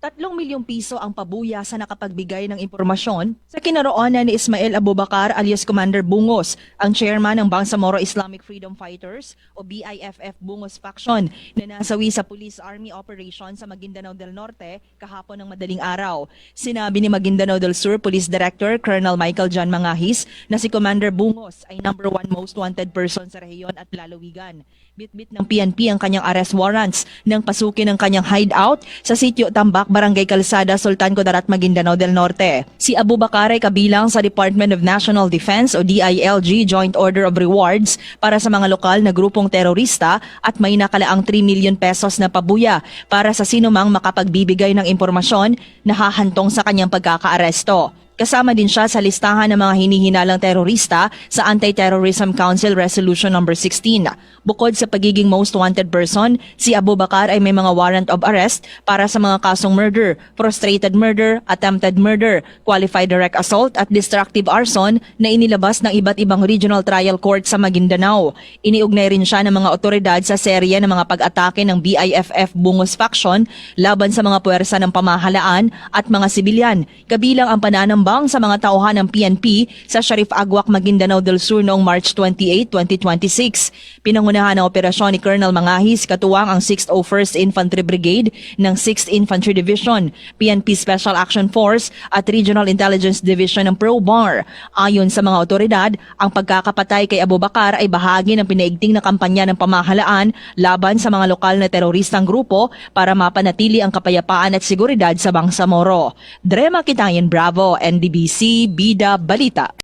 3 milyong piso ang pabuya sa nakapagbigay ng impormasyon sa kinaroonan ni Ismael Abubakar alias Commander Bungos, ang chairman ng Bangsamoro Islamic Freedom Fighters o BIFF Bungos Faction na nasawi sa Police Army Operation sa Maguindanao del Norte kahapon ng madaling araw. Sinabi ni Maguindanao del Sur Police Director Colonel Michael John Mangahis na si Commander Bungos ay #1 most wanted person sa rehiyon at lalawigan. Bitbit ng PNP ang kanyang arrest warrants nang pasukin ang kanyang hideout sa sitio Tambak, Barangay Calzada, Sultan Kudarat, Maguindanao del Norte. Si Abubakar ay kabilang sa Department of National Defense o DILG Joint Order of Rewards para sa mga lokal na grupong terorista at may nakalaang 3 million pesos na pabuya para sa sinumang makapagbibigay ng impormasyon na hahantong sa kanyang pagkakaaresto. Kasama din siya sa listahan ng mga hinihinalang terorista sa Anti-Terrorism Council Resolution No. 16. Bukod sa pagiging most wanted person, si Abubakar ay may mga warrant of arrest para sa mga kasong murder, frustrated murder, attempted murder, qualified direct assault at destructive arson na inilabas ng iba't ibang regional trial court sa Maguindanao. Iniugnay rin siya ng mga otoridad sa serye ng mga pag-atake ng BIFF Bungos Faction laban sa mga puwersa ng pamahalaan at mga sibilyan, kabilang ang pananambang sa mga tauhan ng PNP sa Sharif Aguac, Maguindanao del Sur noong March 28, 2026. Pinangunahan ng operasyon ni Colonel Mangahis katuwang ang 601st Infantry Brigade ng 6th Infantry Division, PNP Special Action Force at Regional Intelligence Division ng PROBAR. Ayon sa mga otoridad, ang pagkakapatay kay Abubakar ay bahagi ng pinaigting na kampanya ng pamahalaan laban sa mga lokal na teroristang grupo para mapanatili ang kapayapaan at seguridad sa Bangsamoro. Drema Kitayan, Bravo, NDBC, Bida, Balita.